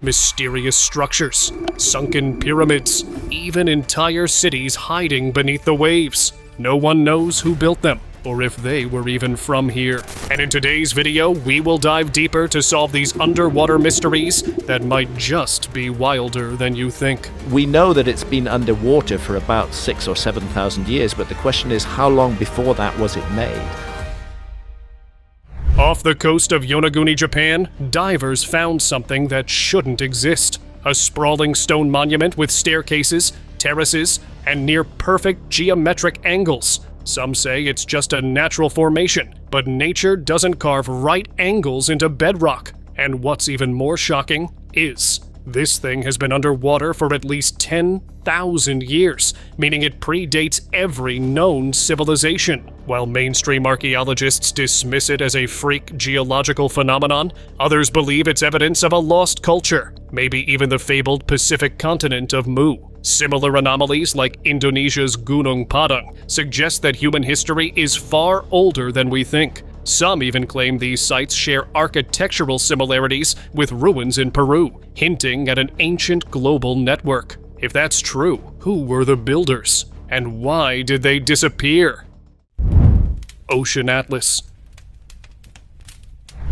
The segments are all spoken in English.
Mysterious structures, sunken pyramids, even entire cities hiding beneath the waves. No one knows who built them, or if they were even from here. And in today's video, we will dive deeper to solve these underwater mysteries that might just be wilder than you think. We know that it's been underwater for about 6,000 or 7,000 years, but the question is, how long before that was it made? Off the coast of Yonauni, Japan, divers found something that shouldn't exist. A sprawling stone monument with staircases, terraces, and near-perfect geometric angles. Some say it's just a natural formation, but nature doesn't carve right angles into bedrock. And what's even more shocking is, this thing has been underwater for at least 10,000 years, meaning it predates every known civilization. While mainstream archaeologists dismiss it as a freak geological phenomenon, others believe it's evidence of a lost culture, maybe even the fabled Pacific continent of Mu. Similar anomalies like Indonesia's Gunung Padang suggest that human history is far older than we think. Some even claim these sites share architectural similarities with ruins in Peru, hinting at an ancient global network. If that's true, who were the builders? And why did they disappear? Ocean Atlas.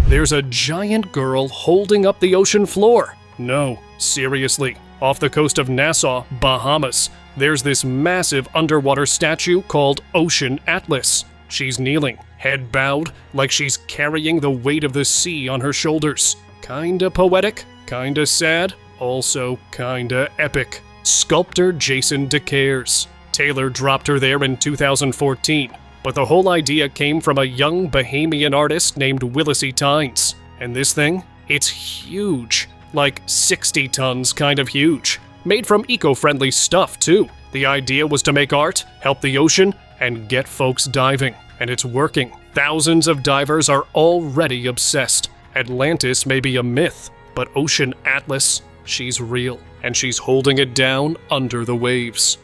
There's a giant girl holding up the ocean floor. No, seriously. Off the coast of Nassau, Bahamas, there's this massive underwater statue called Ocean Atlas. She's kneeling, head bowed, like she's carrying the weight of the sea on her shoulders. Kinda poetic, kinda sad, also kinda epic. Sculptor Jason DeCaires. Taylor dropped her there in 2014, but the whole idea came from a young Bahamian artist named Willisy Tynes. And this thing? It's huge. Like 60 tons kind of huge. Made from eco-friendly stuff, too. The idea was to make art, help the ocean, and get folks diving. And it's working. Thousands of divers are already obsessed. Atlantis may be a myth, but Ocean Atlas, she's real. And she's holding it down under the waves.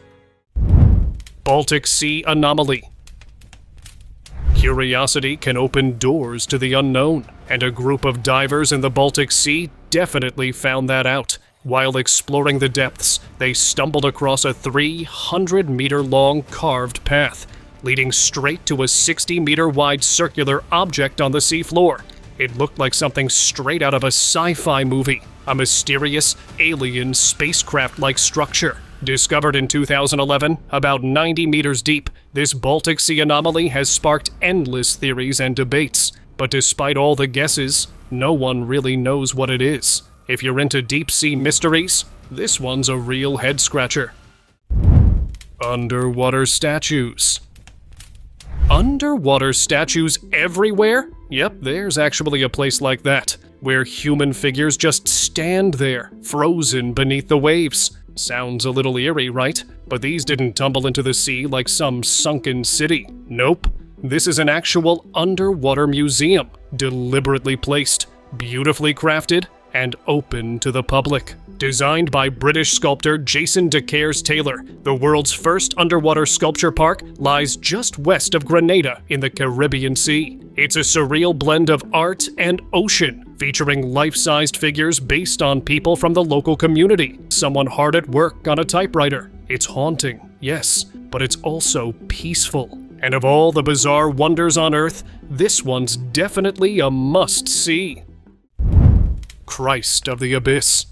Baltic Sea Anomaly. Curiosity can open doors to the unknown, and a group of divers in the Baltic Sea definitely found that out. While exploring the depths, they stumbled across a 300-meter-long carved path, leading straight to a 60-meter-wide circular object on the seafloor. It looked like something straight out of a sci-fi movie, a mysterious, alien spacecraft-like structure. Discovered in 2011, about 90 meters deep, this Baltic Sea anomaly has sparked endless theories and debates. But despite all the guesses, no one really knows what it is. If you're into deep-sea mysteries, this one's a real head-scratcher. Underwater statues. Underwater statues everywhere? Yep, there's actually a place like that, where human figures just stand there, frozen beneath the waves. Sounds a little eerie, right? But these didn't tumble into the sea like some sunken city. Nope. This is an actual underwater museum, deliberately placed, beautifully crafted, and open to the public. Designed by British sculptor Jason DeCaires Taylor, the world's first underwater sculpture park lies just west of Grenada in the Caribbean Sea. It's a surreal blend of art and ocean, featuring life-sized figures based on people from the local community, someone hard at work on a typewriter. It's haunting, yes, but it's also peaceful. And of all the bizarre wonders on Earth, this one's definitely a must-see. Christ of the Abyss.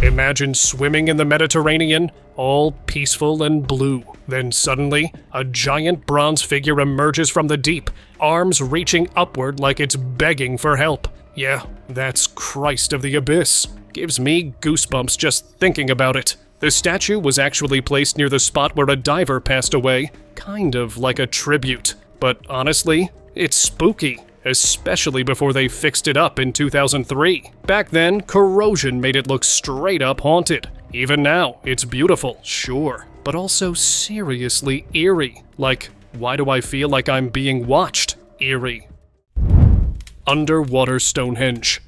Imagine swimming in the Mediterranean, all peaceful and blue. Then suddenly, a giant bronze figure emerges from the deep, arms reaching upward like it's begging for help. Yeah, that's Christ of the Abyss. Gives me goosebumps just thinking about it. The statue was actually placed near the spot where a diver passed away, kind of like a tribute. But honestly, it's spooky. Especially before they fixed it up in 2003. Back then, corrosion made it look straight up haunted. Even now, it's beautiful, sure, but also seriously eerie. Like, why do I feel like I'm being watched? Eerie. Underwater Stonehenge.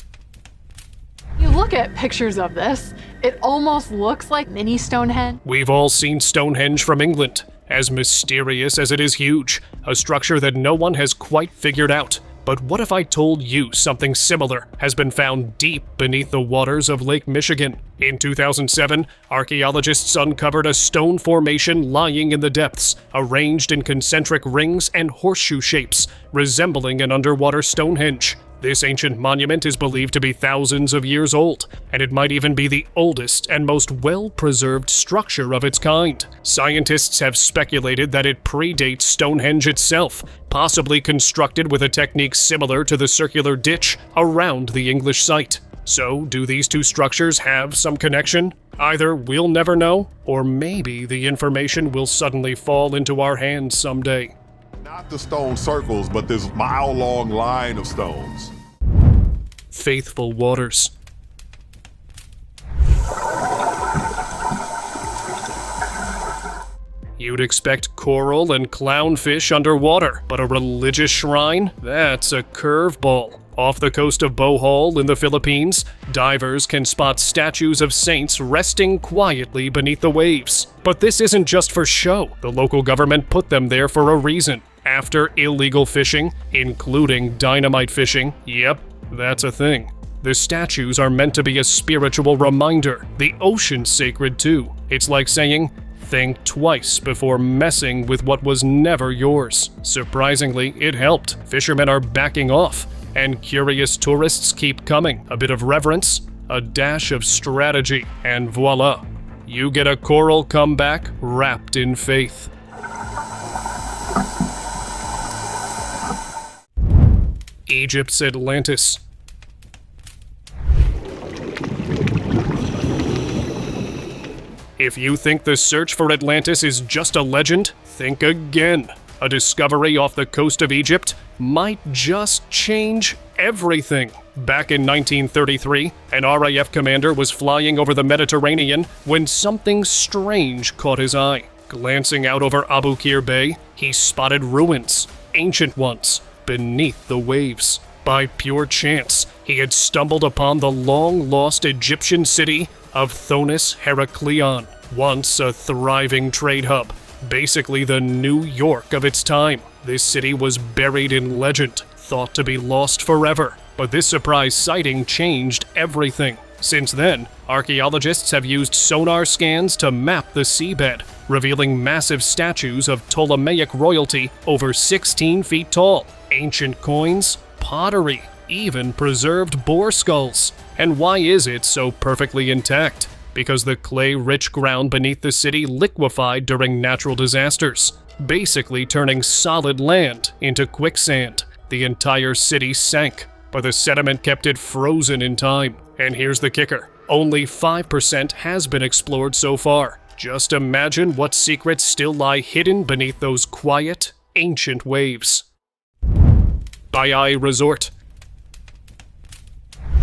You look at pictures of this, it almost looks like mini Stonehenge. We've all seen Stonehenge from England. As mysterious as it is huge, a structure that no one has quite figured out. But what if I told you something similar has been found deep beneath the waters of Lake Michigan? In 2007, archaeologists uncovered a stone formation lying in the depths, arranged in concentric rings and horseshoe shapes, resembling an underwater Stonehenge. This ancient monument is believed to be thousands of years old, and it might even be the oldest and most well-preserved structure of its kind. Scientists have speculated that it predates Stonehenge itself, possibly constructed with a technique similar to the circular ditch around the English site. So, do these two structures have some connection? Either we'll never know, or maybe the information will suddenly fall into our hands someday. Not the stone circles, but this mile-long line of stones. Faithful waters. You'd expect coral and clownfish underwater, but a religious shrine? That's a curveball. Off the coast of Bohol in the Philippines, divers can spot statues of saints resting quietly beneath the waves. But this isn't just for show. The local government put them there for a reason. After illegal fishing, including dynamite fishing, yep, that's a thing. The statues are meant to be a spiritual reminder. The ocean's sacred too. It's like saying, think twice before messing with what was never yours. Surprisingly, it helped. Fishermen are backing off, and curious tourists keep coming. A bit of reverence, a dash of strategy, and voila. You get a coral comeback wrapped in faith. Egypt's Atlantis. If you think the search for Atlantis is just a legend, think again. A discovery off the coast of Egypt might just change everything. Back in 1933, an RAF commander was flying over the Mediterranean when something strange caught his eye. Glancing out over Abu Qir Bay, he spotted ruins, ancient ones, beneath the waves. By pure chance, he had stumbled upon the long-lost Egyptian city of Thonis Heraklion, once a thriving trade hub, basically the New York of its time. This city was buried in legend, thought to be lost forever. But this surprise sighting changed everything. Since then, archaeologists have used sonar scans to map the seabed, revealing massive statues of Ptolemaic royalty over 16 feet tall, ancient coins, pottery, even preserved boar skulls. And why is it so perfectly intact? Because the clay-rich ground beneath the city liquefied during natural disasters, basically turning solid land into quicksand. The entire city sank, but the sediment kept it frozen in time. And here's the kicker. Only 5% has been explored so far. Just imagine what secrets still lie hidden beneath those quiet, ancient waves. Bayai Resort.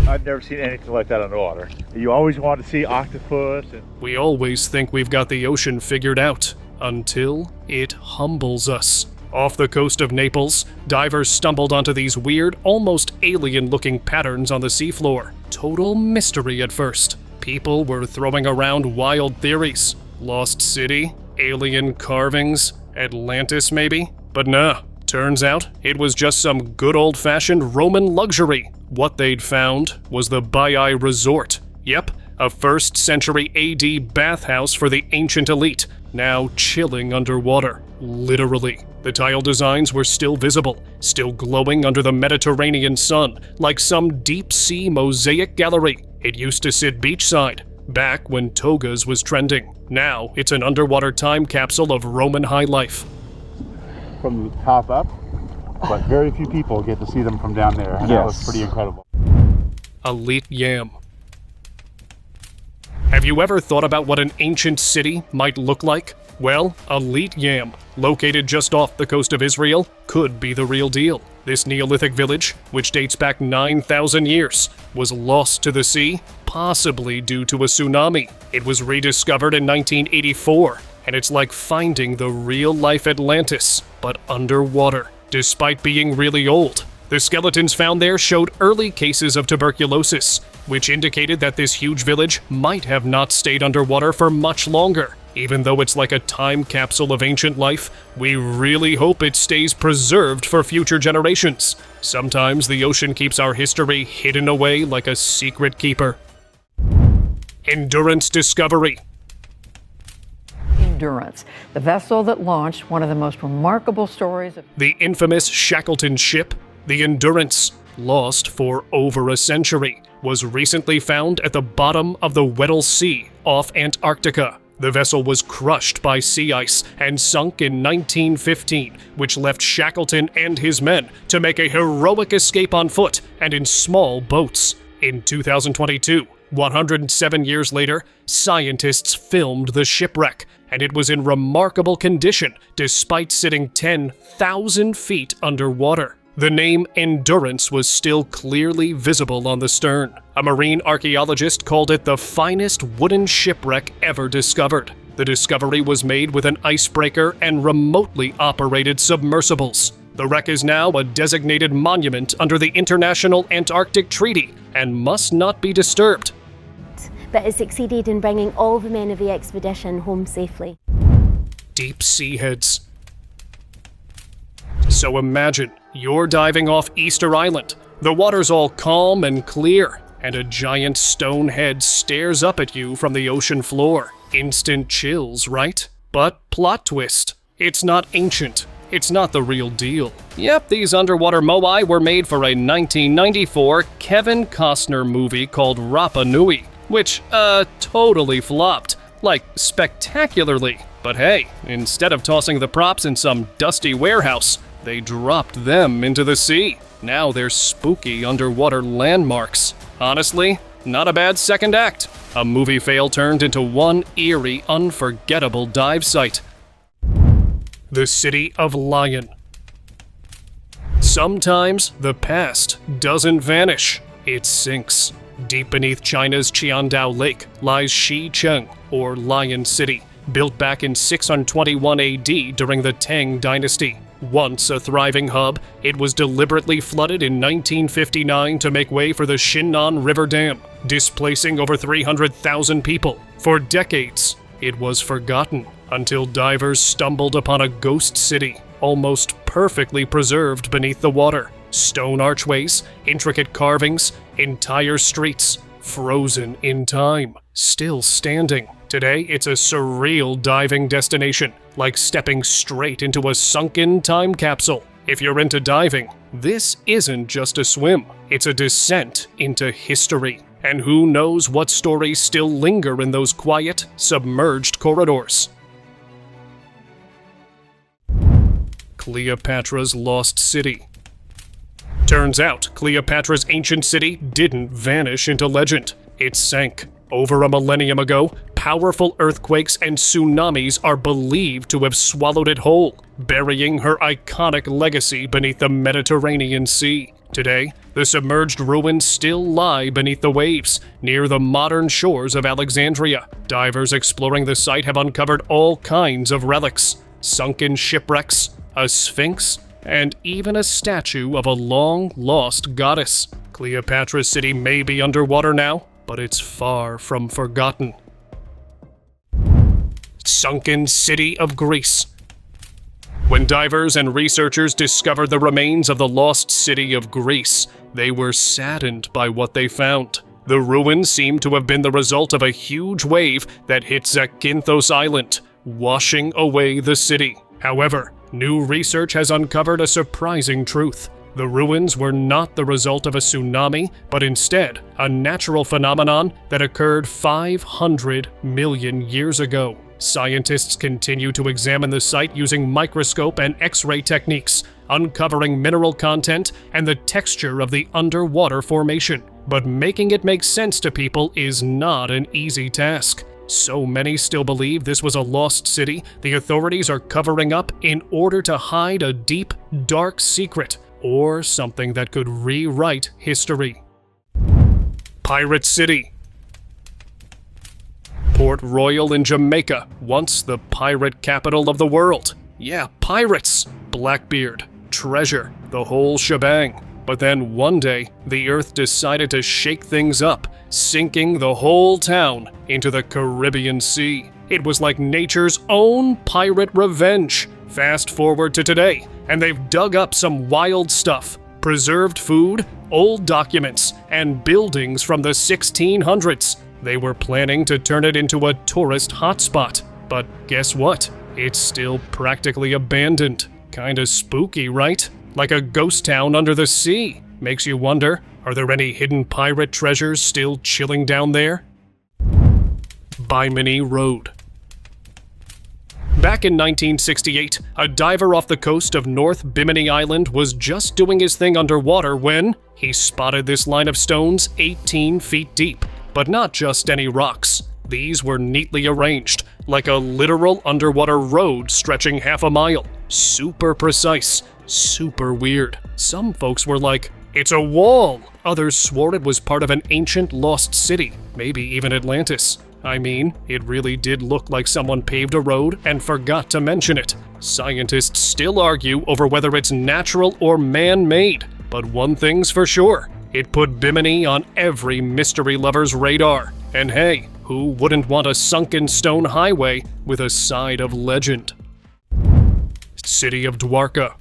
I've never seen anything like that underwater. You always want to see octopus. We always think we've got the ocean figured out, until it humbles us. Off the coast of Naples, divers stumbled onto these weird, almost alien-looking patterns on the seafloor. Total mystery at first. People were throwing around wild theories. Lost city? Alien carvings? Atlantis, maybe? But nah. Turns out, it was just some good old-fashioned Roman luxury. What they'd found was the Bayai Resort. Yep, a 1st century AD bathhouse for the ancient elite, now chilling underwater. Literally. The tile designs were still visible, still glowing under the Mediterranean sun, like some deep-sea mosaic gallery. It used to sit beachside, back when togas was trending. Now, it's an underwater time capsule of Roman high life. From the top up, but very few people get to see them from down there, and that was pretty incredible. Elite Yam. Have you ever thought about what an ancient city might look like? Well, Elite Yam, located just off the coast of Israel, could be the real deal. This Neolithic village, which dates back 9,000 years, was lost to the sea, possibly due to a tsunami. It was rediscovered in 1984, and it's like finding the real-life Atlantis, but underwater. Despite being really old, the skeletons found there showed early cases of tuberculosis, which indicated that this huge village might have not stayed underwater for much longer. Even though it's like a time capsule of ancient life, we really hope it stays preserved for future generations. Sometimes the ocean keeps our history hidden away like a secret keeper. Endurance Discovery. Endurance, the vessel that launched one of the most remarkable stories of The infamous Shackleton ship, the Endurance, lost for over a century, was recently found at the bottom of the Weddell Sea off Antarctica. The vessel was crushed by sea ice and sunk in 1915, which left Shackleton and his men to make a heroic escape on foot and in small boats. In 2022, 107 years later, scientists filmed the shipwreck, and it was in remarkable condition despite sitting 10,000 feet underwater. The name Endurance was still clearly visible on the stern. A marine archaeologist called it the finest wooden shipwreck ever discovered. The discovery was made with an icebreaker and remotely operated submersibles. The wreck is now a designated monument under the International Antarctic Treaty and must not be disturbed. But it succeeded in bringing all the men of the expedition home safely. Deep sea heads. So imagine you're diving off Easter Island. The water's all calm and clear, and a giant stone head stares up at you from the ocean floor. Instant chills, right? But plot twist. It's not ancient. It's not the real deal. Yep, these underwater moai were made for a 1994 Kevin Costner movie called Rapa Nui, which, totally flopped. Like, spectacularly. But hey, instead of tossing the props in some dusty warehouse, they dropped them into the sea. Now they're spooky underwater landmarks. Honestly, not a bad second act. A movie fail turned into one eerie, unforgettable dive site. The City of Lion. Sometimes the past doesn't vanish, it sinks. Deep beneath China's Qiandao Lake lies Xicheng, or Lion City, built back in 621 AD during the Tang Dynasty. Once a thriving hub, it was deliberately flooded in 1959 to make way for the Shinnon River Dam, displacing over 300,000 people. For decades, it was forgotten until divers stumbled upon a ghost city, almost perfectly preserved beneath the water. Stone archways, intricate carvings, entire streets, frozen in time, still standing. Today, it's a surreal diving destination, like stepping straight into a sunken time capsule. If you're into diving, this isn't just a swim, it's a descent into history. And who knows what stories still linger in those quiet, submerged corridors. Cleopatra's Lost City. Turns out, Cleopatra's ancient city didn't vanish into legend. It sank. Over a millennium ago, powerful earthquakes and tsunamis are believed to have swallowed it whole, burying her iconic legacy beneath the Mediterranean Sea. Today, the submerged ruins still lie beneath the waves, near the modern shores of Alexandria. Divers exploring the site have uncovered all kinds of relics, sunken shipwrecks, a sphinx, and even a statue of a long-lost goddess. Cleopatra's city may be underwater now, but it's far from forgotten. Sunken City of Greece. When divers and researchers discovered the remains of the lost city of Greece, they were saddened by what they found. The ruins seemed to have been the result of a huge wave that hit Zakynthos Island, washing away the city. However, new research has uncovered a surprising truth. The ruins were not the result of a tsunami, but instead a natural phenomenon that occurred 500 million years ago. Scientists continue to examine the site using microscope and X-ray techniques, uncovering mineral content and the texture of the underwater formation. But making it make sense to people is not an easy task. So many still believe this was a lost city, the authorities are covering up in order to hide a deep, dark secret, or something that could rewrite history. Pirate City. Port Royal in Jamaica, once the pirate capital of the world. Yeah, pirates, Blackbeard, treasure, the whole shebang. But then one day, the Earth decided to shake things up, sinking the whole town into the Caribbean Sea. It was like nature's own pirate revenge. Fast forward to today, and they've dug up some wild stuff. Preserved food, old documents, and buildings from the 1600s. They were planning to turn it into a tourist hotspot. But guess what? It's still practically abandoned. Kinda spooky, right? Like a ghost town under the sea. Makes you wonder, are there any hidden pirate treasures still chilling down there? Biminy Road. Back in 1968, a diver off the coast of North Bimini Island was just doing his thing underwater when he spotted this line of stones 18 feet deep. But not just any rocks. These were neatly arranged, like a literal underwater road stretching half a mile. Super precise, super weird. Some folks were like, "It's a wall!" Others swore it was part of an ancient lost city, maybe even Atlantis. I mean, it really did look like someone paved a road and forgot to mention it. Scientists still argue over whether it's natural or man-made, but one thing's for sure, it put Bimini on every mystery lover's radar. And hey, who wouldn't want a sunken stone highway with a side of legend? City of Dwarka.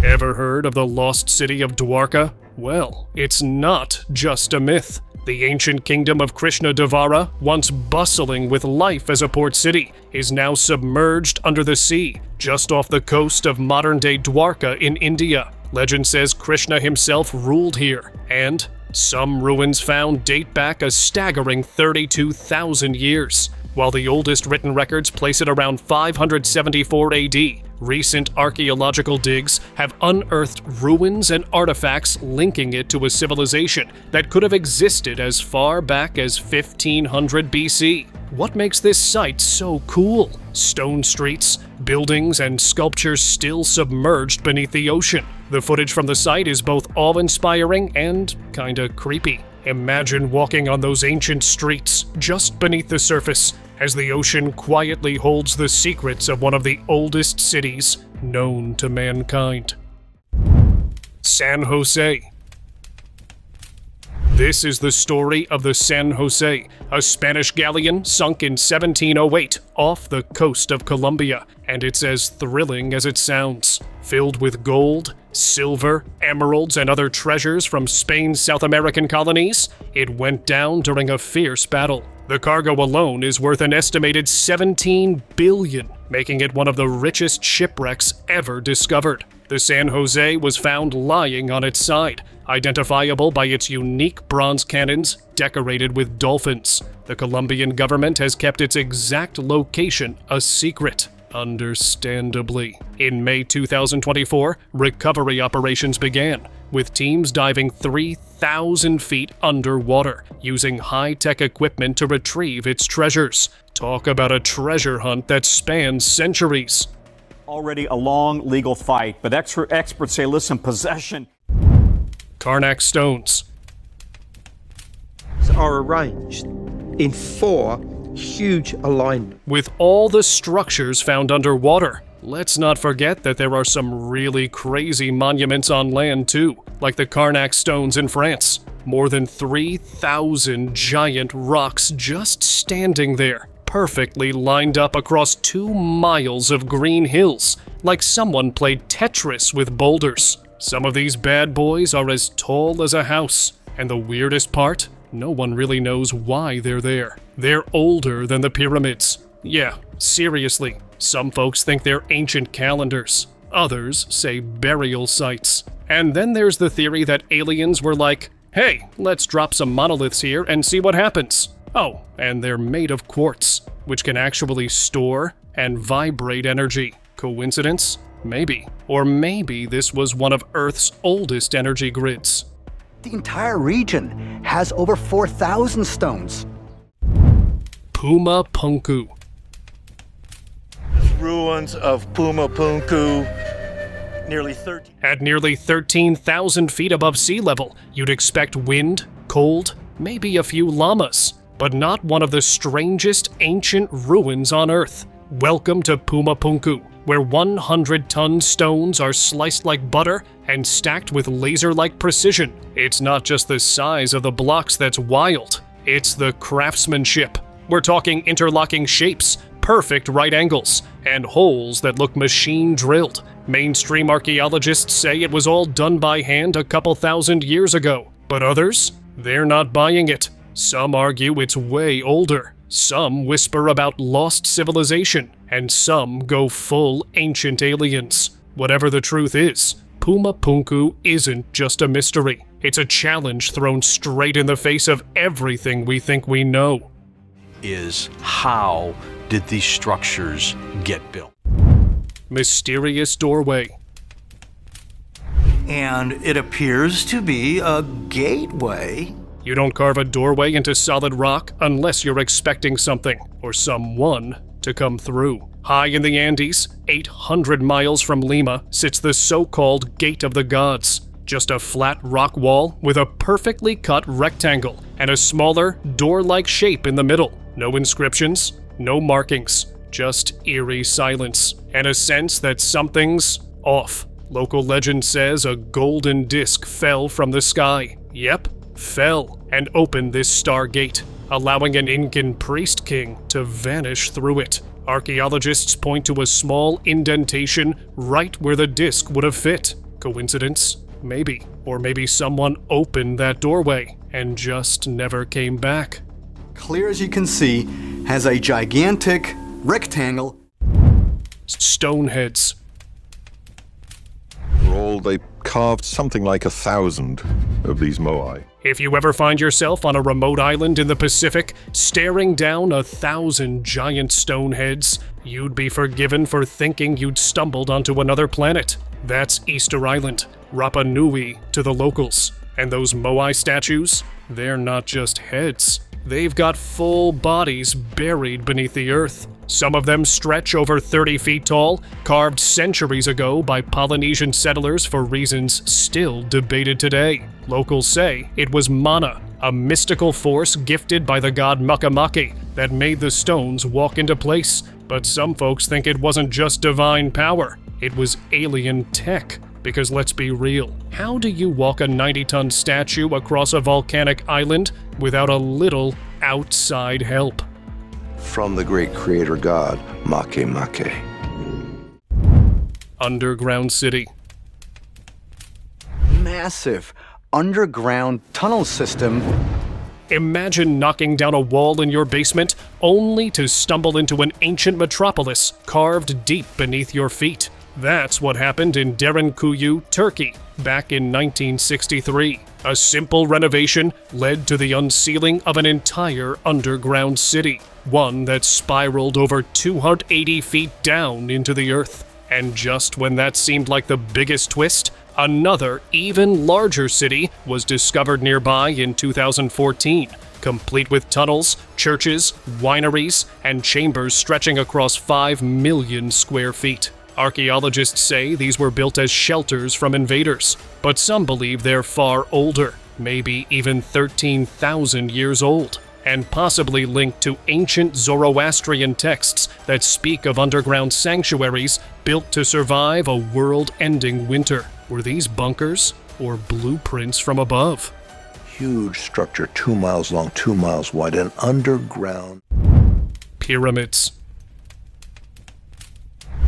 Ever heard of the lost city of Dwarka? Well, it's not just a myth. The ancient kingdom of Krishnadevara, once bustling with life as a port city, is now submerged under the sea, just off the coast of modern-day Dwarka in India. Legend says Krishna himself ruled here, and some ruins found date back a staggering 32,000 years. While the oldest written records place it around 574 AD, recent archaeological digs have unearthed ruins and artifacts linking it to a civilization that could have existed as far back as 1500 BC. What makes this site so cool? Stone streets, buildings, and sculptures still submerged beneath the ocean. The footage from the site is both awe-inspiring and kinda creepy. Imagine walking on those ancient streets, just beneath the surface, as the ocean quietly holds the secrets of one of the oldest cities known to mankind. San Jose. This is the story of the San Jose, a Spanish galleon sunk in 1708 off the coast of Colombia, and it's as thrilling as it sounds. Filled with gold, silver, emeralds, and other treasures from Spain's South American colonies, it went down during a fierce battle. The cargo alone is worth an estimated $17 billion, making it one of the richest shipwrecks ever discovered. The San Jose was found lying on its side, identifiable by its unique bronze cannons decorated with dolphins. The Colombian government has kept its exact location a secret. Understandably. In May 2024, recovery operations began, with teams diving 3,000 feet underwater, using high-tech equipment to retrieve its treasures. Talk about a treasure hunt that spans centuries. Already a long legal fight, but experts say, listen, possession... Carnac Stones. Are arranged in 4 huge alignment. With all the structures found underwater, let's not forget that there are some really crazy monuments on land too, like the Carnac Stones in France. More than 3,000 giant rocks just standing there, perfectly lined up across 2 miles of green hills, like someone played Tetris with boulders. Some of these bad boys are as tall as a house, and the weirdest part? No one really knows why they're there. They're older than the pyramids. Yeah, seriously, some folks think they're ancient calendars. Others say burial sites. And then there's the theory that aliens were like, hey, let's drop some monoliths here and see what happens. Oh, and they're made of quartz, which can actually store and vibrate energy. Coincidence? Maybe. Or maybe this was one of Earth's oldest energy grids. The entire region has over 4,000 stones. Puma Punku. Ruins of Puma Punku, At nearly 13,000 feet above sea level, you'd expect wind, cold, maybe a few llamas, but not one of the strangest ancient ruins on Earth. Welcome to Puma Punku, where 100-ton stones are sliced like butter and stacked with laser-like precision. It's not just the size of the blocks that's wild, it's the craftsmanship. We're talking interlocking shapes, perfect right angles, and holes that look machine-drilled. Mainstream archaeologists say it was all done by hand a couple thousand years ago, but others? They're not buying it. Some argue it's way older. Some whisper about lost civilization, and some go full ancient aliens. Whatever the truth is, Puma Punku isn't just a mystery. It's a challenge thrown straight in the face of everything we think we know. Is how did these structures get built? Mysterious doorway. And it appears to be a gateway. You don't carve a doorway into solid rock unless you're expecting something, or someone, to come through. High in the Andes, 800 miles from Lima, sits the so-called Gate of the Gods. Just a flat rock wall with a perfectly cut rectangle and a smaller, door-like shape in the middle. No inscriptions, no markings, just eerie silence, and a sense that something's off. Local legend says a golden disc fell from the sky. Yep, fell and opened this stargate, allowing an Incan priest king to vanish through it. Archaeologists point to a small indentation right where the disc would have fit. Coincidence? Maybe. Or maybe someone opened that doorway and just never came back. Clear as you can see, has a gigantic rectangle. Stoneheads. They carved something like 1,000 of these moai. If you ever find yourself on a remote island in the Pacific, staring down 1,000 giant stone heads, you'd be forgiven for thinking you'd stumbled onto another planet. That's Easter Island, Rapa Nui to the locals. And those moai statues, they're not just heads. They've got full bodies buried beneath the earth. Some of them stretch over 30 feet tall, carved centuries ago by Polynesian settlers for reasons still debated today. Locals say it was mana, a mystical force gifted by the god Makemake that made the stones walk into place. But some folks think it wasn't just divine power, it was alien tech. Because let's be real, how do you walk a 90-ton statue across a volcanic island without a little outside help? From the great creator god, Makemake. Underground city. Massive underground tunnel system. Imagine knocking down a wall in your basement only to stumble into an ancient metropolis carved deep beneath your feet. That's what happened in Derinkuyu, Turkey, back in 1963. A simple renovation led to the unsealing of an entire underground city, one that spiraled over 280 feet down into the earth. And just when that seemed like the biggest twist, another, even larger city was discovered nearby in 2014, complete with tunnels, churches, wineries, and chambers stretching across 5 million square feet. Archaeologists say these were built as shelters from invaders, but some believe they're far older, maybe even 13,000 years old, and possibly linked to ancient Zoroastrian texts that speak of underground sanctuaries built to survive a world-ending winter. Were these bunkers or blueprints from above? Huge structure, 2 miles long, 2 miles wide, and underground. Pyramids.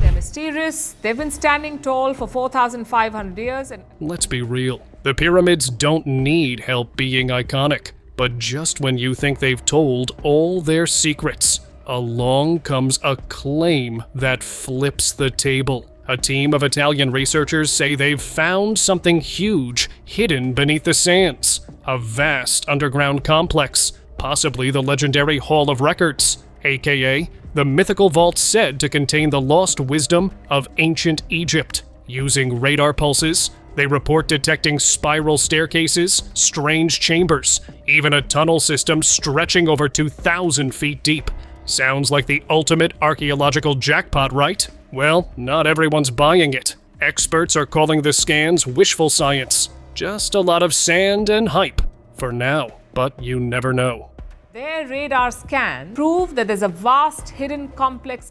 They're mysterious. They've been standing tall for 4,500 years. And let's be real. The pyramids don't need help being iconic. But just when you think they've told all their secrets, along comes a claim that flips the table. A team of Italian researchers say they've found something huge hidden beneath the sands. A vast underground complex, possibly the legendary Hall of Records, aka the mythical vault said to contain the lost wisdom of ancient Egypt. Using radar pulses, they report detecting spiral staircases, strange chambers, even a tunnel system stretching over 2,000 feet deep. Sounds like the ultimate archaeological jackpot, right? Well, not everyone's buying it. Experts are calling the scans wishful science. Just a lot of sand and hype. For now, but you never know. Their radar scan prove that there's a vast hidden complex.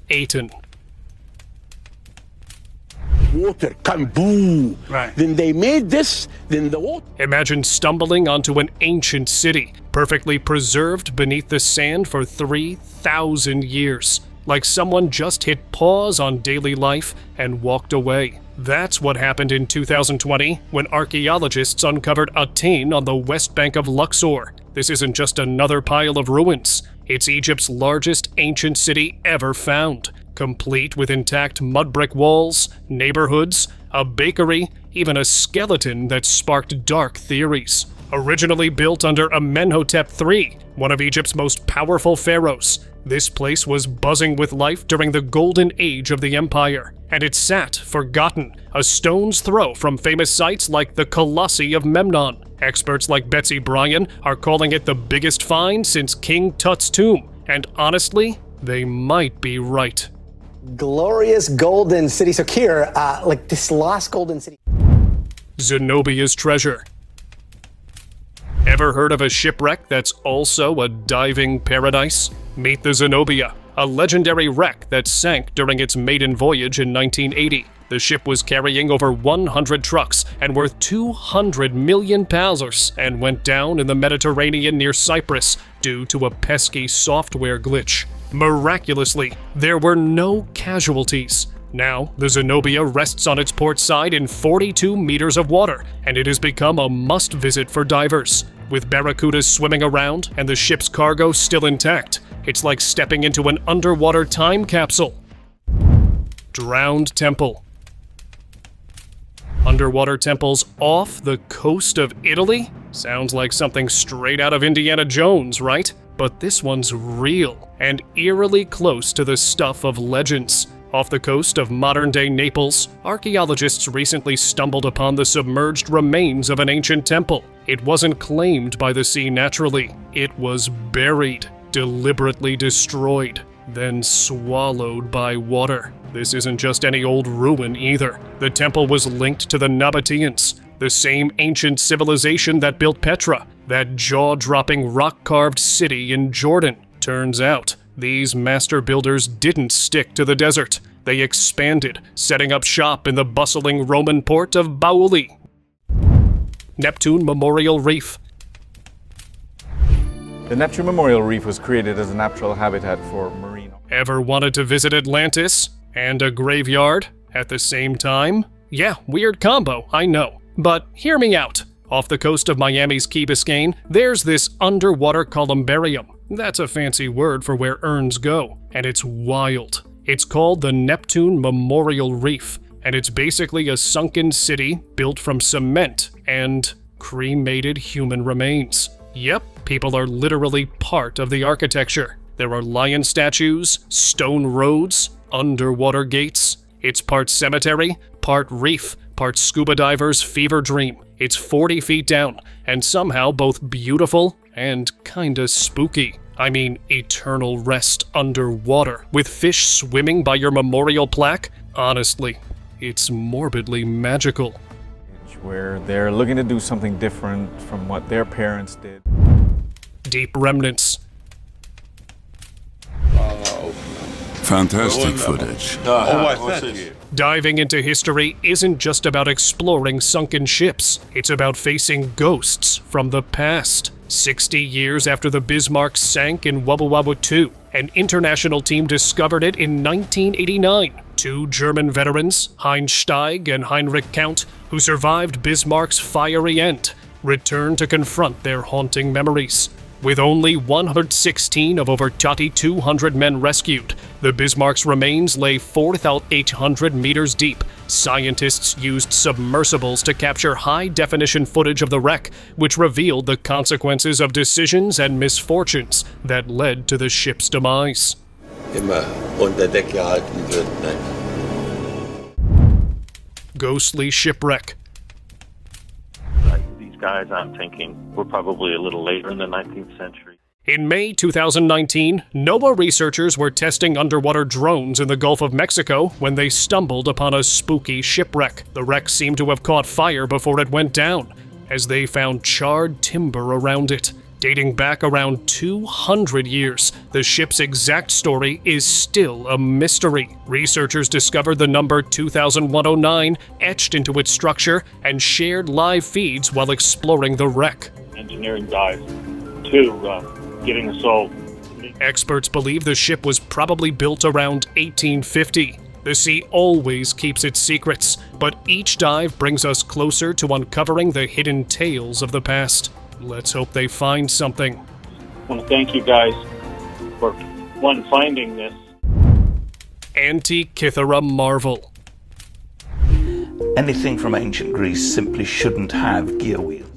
Aten. water come boom. Right. Then they made this, then the water. Imagine stumbling onto an ancient city, perfectly preserved beneath the sand for 3,000 years. Like someone just hit pause on daily life and walked away. That's what happened in 2020 when archaeologists uncovered Aten on the west bank of Luxor. This isn't just another pile of ruins. It's Egypt's largest ancient city ever found, complete with intact mud brick walls, neighborhoods, a bakery, even a skeleton that sparked dark theories. Originally built under Amenhotep III, one of Egypt's most powerful pharaohs, this place was buzzing with life during the golden age of the empire, and it sat forgotten, a stone's throw from famous sites like the Colossi of Memnon. Experts like Betsy Bryan are calling it the biggest find since King Tut's tomb, and honestly, they might be right. Glorious golden city. So here, like this lost golden city. Zenobia's treasure. Ever heard of a shipwreck that's also a diving paradise? Meet the Zenobia, a legendary wreck that sank during its maiden voyage in 1980. The ship was carrying over 100 trucks and worth 200 million pounds and went down in the Mediterranean near Cyprus due to a pesky software glitch. Miraculously, there were no casualties. Now, the Zenobia rests on its port side in 42 meters of water, and it has become a must-visit for divers. With barracudas swimming around and the ship's cargo still intact, it's like stepping into an underwater time capsule. Drowned Temple. Underwater temples off the coast of Italy? Sounds like something straight out of Indiana Jones, right? But this one's real and eerily close to the stuff of legends. Off the coast of modern-day Naples, archaeologists recently stumbled upon the submerged remains of an ancient temple. It wasn't claimed by the sea naturally. It was buried, deliberately destroyed, then swallowed by water. This isn't just any old ruin either. The temple was linked to the Nabateans, the same ancient civilization that built Petra, that jaw-dropping rock-carved city in Jordan. Turns out, these master builders didn't stick to the desert. They expanded, setting up shop in the bustling Roman port of Bauli. Neptune Memorial Reef. The Neptune Memorial Reef was created as a natural habitat for marine. Ever wanted to visit Atlantis and a graveyard at the same time? Yeah, weird combo, I know. But hear me out. Off the coast of Miami's Key Biscayne, there's this underwater columbarium. That's a fancy word for where urns go, and it's wild. It's called the Neptune Memorial Reef, and it's basically a sunken city built from cement and cremated human remains. Yep, people are literally part of the architecture. There are lion statues, stone roads, underwater gates. It's part cemetery, part reef, part scuba diver's fever dream. It's 40 feet down, and somehow both beautiful and kinda spooky. I mean, eternal rest underwater, with fish swimming by your memorial plaque? Honestly, it's morbidly magical. Where they're looking to do something different from what their parents did. Deep Remnants. Fantastic footage. Thank you. Diving into history isn't just about exploring sunken ships. It's about facing ghosts from the past. 60 years after the Bismarck sank in Wubba Wubba 2, an international team discovered it in 1989. Two German veterans, Heinz Steig and Heinrich Count, who survived Bismarck's fiery end, returned to confront their haunting memories. With only 116 of over 200 men rescued, the Bismarck's remains lay 4,800 meters deep. Scientists used submersibles to capture high-definition footage of the wreck, which revealed the consequences of decisions and misfortunes that led to the ship's demise. Ghostly Shipwreck. These guys, I'm thinking, were probably a little later in the 19th century. In May 2019, NOAA researchers were testing underwater drones in the Gulf of Mexico when they stumbled upon a spooky shipwreck. The wreck seemed to have caught fire before it went down, as they found charred timber around it. dating back around 200 years. The ship's exact story is still a mystery. Researchers discovered the number 2109 etched into its structure and shared live feeds while exploring the wreck. Engineering dive to getting us all. Experts believe the ship was probably built around 1850. The sea always keeps its secrets, but each dive brings us closer to uncovering the hidden tales of the past. Let's hope they find something. I want to thank you guys for, finding this. Antikythera marvel. Anything from ancient Greece simply shouldn't have gear wheels.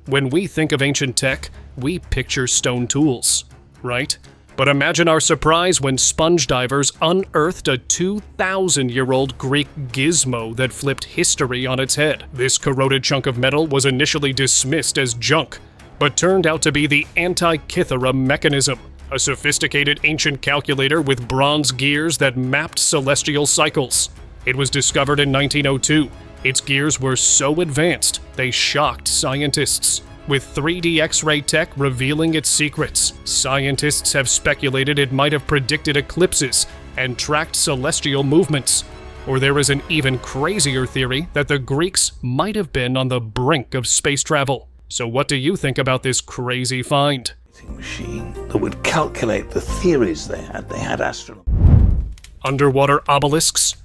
When we think of ancient tech, we picture stone tools, right? But imagine our surprise when sponge divers unearthed a 2,000-year-old Greek gizmo that flipped history on its head. This corroded chunk of metal was initially dismissed as junk, but turned out to be the Antikythera mechanism, a sophisticated ancient calculator with bronze gears that mapped celestial cycles. It was discovered in 1902. Its gears were so advanced, they shocked scientists. With 3D X-ray tech revealing its secrets, scientists have speculated it might have predicted eclipses and tracked celestial movements. Or there is an even crazier theory that the Greeks might have been on the brink of space travel. So what do you think about this crazy find? Machine that would calculate the theories they had. They had astronauts. Underwater obelisks?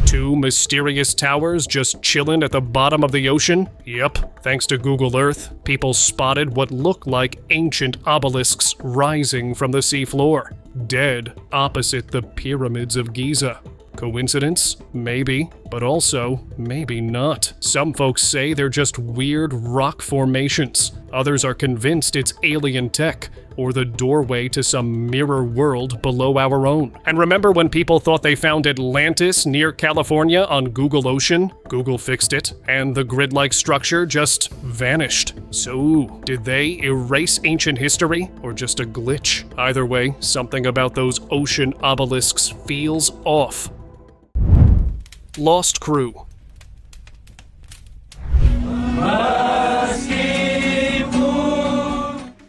2 mysterious towers just chillin' at the bottom of the ocean? Yep, thanks to Google Earth, people spotted what looked like ancient obelisks rising from the seafloor, dead opposite the pyramids of Giza. Coincidence? Maybe, but also maybe not. Some folks say they're just weird rock formations. Others are convinced it's alien tech, or the doorway to some mirror world below our own. And remember when people thought they found Atlantis near California on Google Ocean? Google fixed it, and the grid-like structure just vanished. So, did they erase ancient history, or just a glitch? Either way, something about those ocean obelisks feels off. Lost Crew.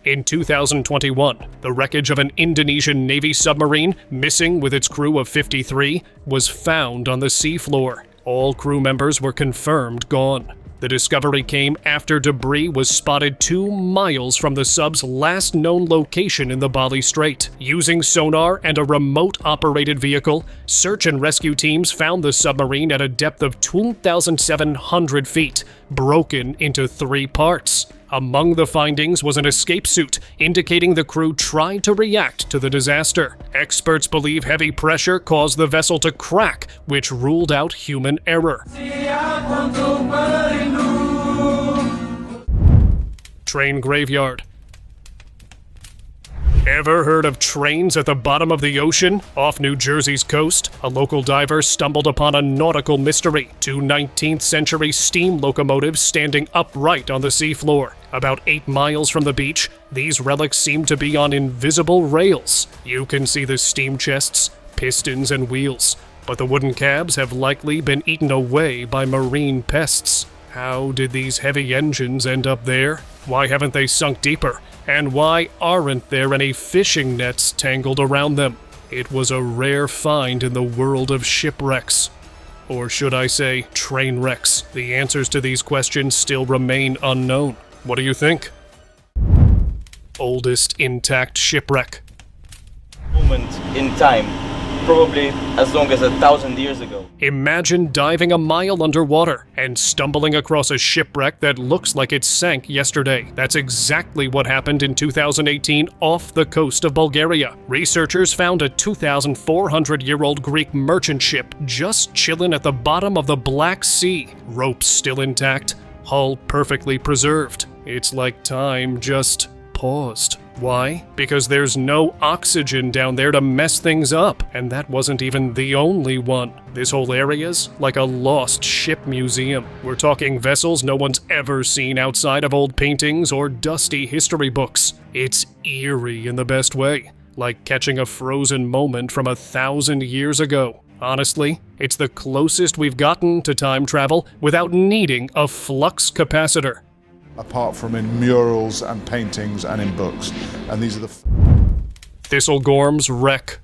In 2021, the wreckage of an Indonesian Navy submarine, missing with its crew of 53, was found on the seafloor. All crew members were confirmed gone. The discovery came after debris was spotted 2 miles from the sub's last known location in the Bali Strait. Using sonar and a remote-operated vehicle, search and rescue teams found the submarine at a depth of 2,700 feet, broken into 3 parts. Among the findings was an escape suit, indicating the crew tried to react to the disaster. Experts believe heavy pressure caused the vessel to crack, which ruled out human error. Train graveyard. Ever heard of trains at the bottom of the ocean? Off New Jersey's coast, a local diver stumbled upon a nautical mystery. 2 19th century steam locomotives standing upright on the seafloor. About 8 miles from the beach, these relics seem to be on invisible rails. You can see the steam chests, pistons, and wheels, but the wooden cabs have likely been eaten away by marine pests. How did these heavy engines end up there? Why haven't they sunk deeper? And why aren't there any fishing nets tangled around them? It was a rare find in the world of shipwrecks. Or should I say, train wrecks? The answers to these questions still remain unknown. What do you think? Oldest intact shipwreck. Moment in time, probably as long as 1,000 years ago. Imagine diving a mile underwater and stumbling across a shipwreck that looks like it sank yesterday. That's exactly what happened in 2018 off the coast of Bulgaria. Researchers found a 2,400-year-old Greek merchant ship just chilling at the bottom of the Black Sea. Ropes still intact, hull perfectly preserved. It's like time just paused. Why? Because there's no oxygen down there to mess things up, and that wasn't even the only one. This whole area's like a lost ship museum. We're talking vessels no one's ever seen outside of old paintings or dusty history books. It's eerie in the best way, like catching a frozen moment from 1,000 years ago. Honestly, it's the closest we've gotten to time travel without needing a flux capacitor. apart from in murals and paintings and in books. And these are the Thistlegorm's wreck.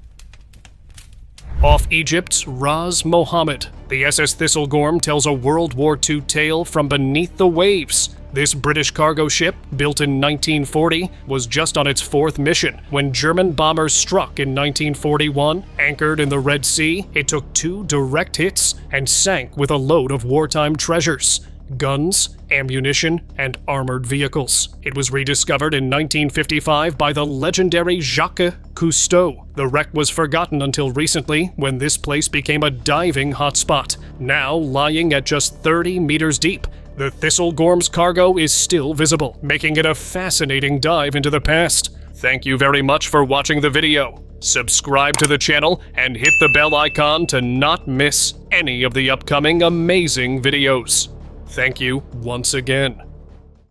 Off Egypt's Ras Mohammed, the SS Thistlegorm tells a World War II tale from beneath the waves. This British cargo ship, built in 1940, was just on its 4th mission. When German bombers struck in 1941, anchored in the Red Sea, it took 2 direct hits and sank with a load of wartime treasures: guns, ammunition, and armored vehicles. It was rediscovered in 1955 by the legendary Jacques Cousteau. The wreck was forgotten until recently, when this place became a diving hotspot. Now lying at just 30 meters deep, the Thistlegorm's cargo is still visible, making it a fascinating dive into the past. Thank you very much for watching the video. Subscribe to the channel and hit the bell icon to not miss any of the upcoming amazing videos. Thank you once again.